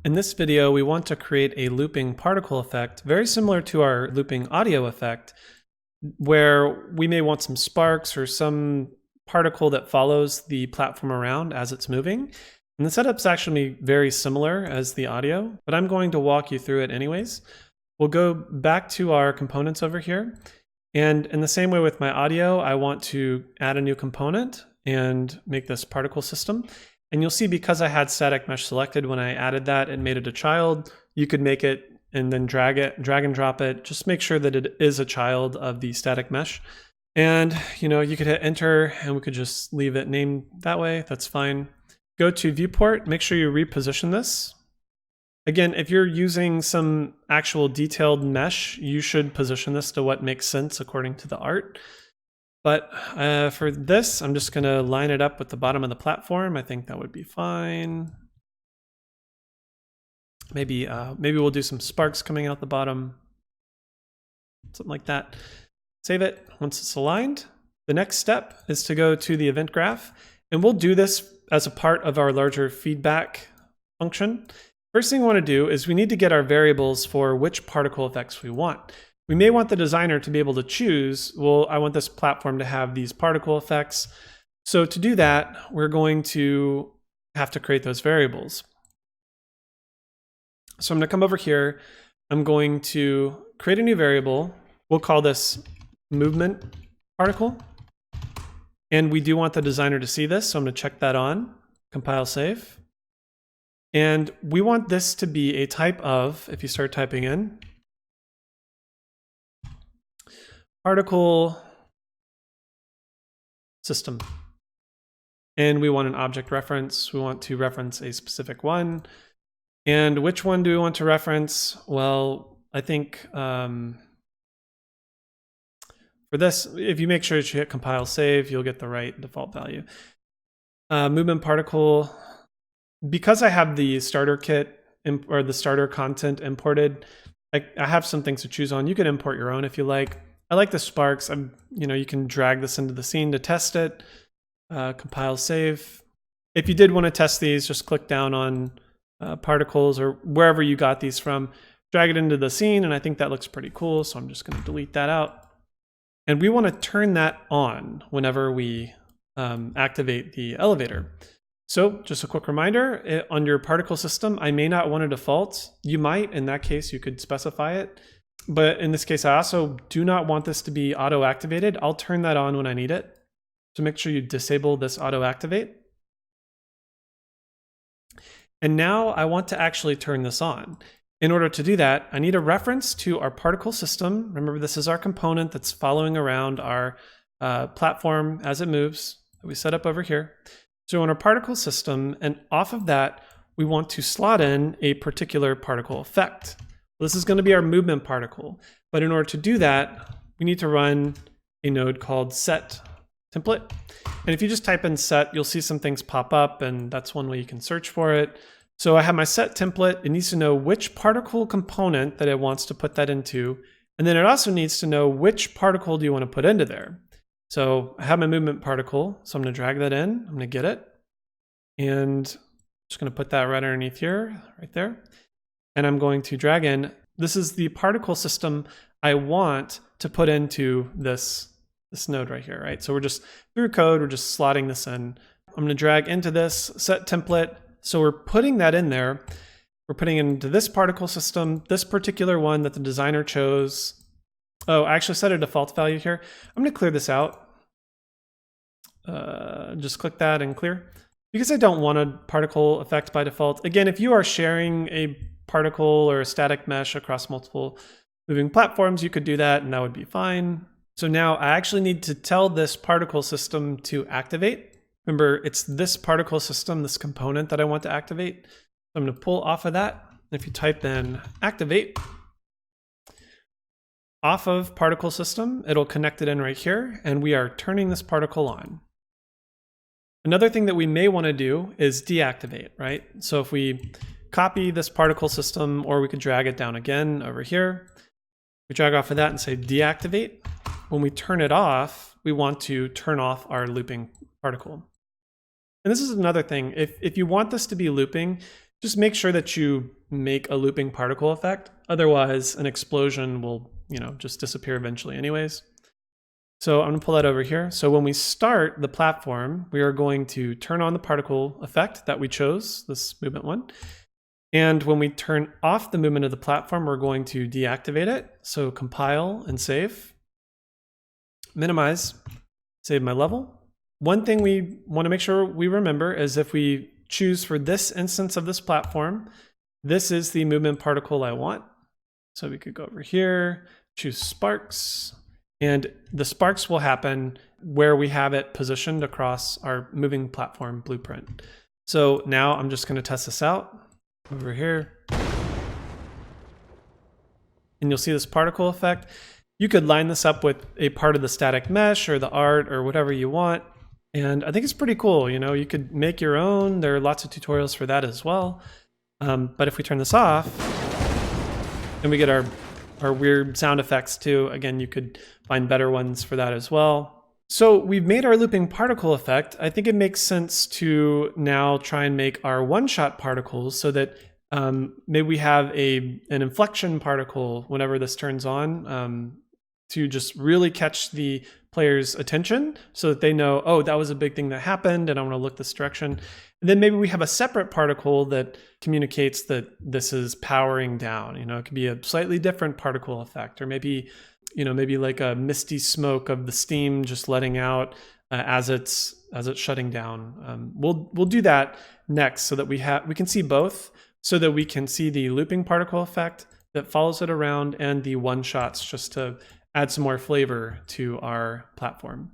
In this video, we want to create a looping particle effect, very similar to our looping audio effect, where we may want some sparks or some particle that follows the platform around as it's moving. And the setup's actually very similar as the audio, but I'm going to walk you through it anyways. We'll go back to our components over here. And in the same way with my audio, I want to add a new component and make this particle system. And you'll see because I had static mesh selected when I added that, it made it a child. You could make it and then drag and drop it. Just make sure that it is a child of the static mesh. And you could hit enter and we could just leave it named that way. That's fine. Go to viewport, make sure you reposition this. Again, if you're using some actual detailed mesh, you should position this to what makes sense according to the art. But for this, I'm just going to line it up with the bottom of the platform. I think that would be fine. Maybe we'll do some sparks coming out the bottom, something like that. Save it. Once it's aligned, the next step is to go to the event graph, and we'll do this as a part of our larger feedback function. First thing we want to do is we need to get our variables for which particle effects we want. We may want the designer to be able to choose, well, I want this platform to have these particle effects. So to do that, we're going to have to create those variables. So I'm going to come over here. I'm going to create a new variable. We'll call this movement particle. And we do want the designer to see this, so I'm going to check that on, compile, save. And we want this to be a type of, if you start typing in, particle system. And we want an object reference. We want to reference a specific one. And which one do we want to reference? Well, I think for this, if you make sure that you hit compile save, you'll get the right default value. Movement particle, because I have the starter kit or the starter content imported, I have some things to choose on. You can import your own if you like. I like the sparks. You can drag this into the scene to test it. Compile, save. If you did want to test these, just click down on particles or wherever you got these from, drag it into the scene, and I think that looks pretty cool, so I'm just going to delete that out. And we want to turn that on whenever we activate the elevator. So just a quick reminder, on your particle system, I may not want a default. You might, in that case, you could specify it. But in this case, I also do not want this to be auto-activated. I'll turn that on when I need it. So make sure you disable this auto-activate. And now I want to actually turn this on. In order to do that, I need a reference to our particle system. Remember, this is our component that's following around our platform as it moves that we set up over here. So on our particle system, and off of that, we want to slot in a particular particle effect. This is going to be our movement particle. But in order to do that, we need to run a node called set template. And if you just type in set, you'll see some things pop up, and that's one way you can search for it. So I have my set template. It needs to know which particle component that it wants to put that into. And then it also needs to know which particle do you want to put into there. So I have my movement particle. So I'm going to drag that in. I'm going to get it. And I'm just going to put that right underneath here, right there. And I'm going to drag in. This is the particle system I want to put into this node right here, right? So we're just through code, we're just slotting this in. I'm going to drag into this set template. So we're putting that in there. We're putting it into this particle system, this particular one that the designer chose. Oh, I actually set a default value here. I'm going to clear this out. Just click that and clear. Because I don't want a particle effect by default. Again, if you are sharing a particle or a static mesh across multiple moving platforms, you could do that and that would be fine. So now I actually need to tell this particle system to activate. Remember, it's this particle system, this component that I want to activate. So I'm going to pull off of that. If you type in activate, off of particle system, it'll connect it in right here, and we are turning this particle on. Another thing that we may want to do is deactivate, right? So if we copy this particle system, or we could drag it down again over here, we drag off of that and say deactivate. When we turn it off, we want to turn off our looping particle. And this is another thing. If you want this to be looping, just make sure that you make a looping particle effect. Otherwise, an explosion will, just disappear eventually anyways. So I'm gonna pull that over here. So when we start the platform, we are going to turn on the particle effect that we chose, this movement one. And when we turn off the movement of the platform, we're going to deactivate it. So compile and save, minimize, save my level. One thing we want to make sure we remember is if we choose for this instance of this platform, this is the movement particle I want. So we could go over here, choose sparks, and the sparks will happen where we have it positioned across our moving platform blueprint. So now I'm just going to test this out over here. And you'll see this particle effect. You could line this up with a part of the static mesh or the art or whatever you want. And I think it's pretty cool. You could make your own. There are lots of tutorials for that as well. But if we turn this off, and we get our weird sound effects too. Again, you could find better ones for that as well. So we've made our looping particle effect. I think it makes sense to now try and make our one-shot particles so that maybe we have an inflection particle whenever this turns on to just really catch the player's attention so that they know, oh, that was a big thing that happened and I want to look this direction. And then maybe we have a separate particle that communicates that this is powering down. It could be a slightly different particle effect, or maybe like a misty smoke of the steam just letting out as it's shutting down. We'll do that next so that we can see both, so that we can see the looping particle effect that follows it around and the one shots, just to add some more flavor to our platform.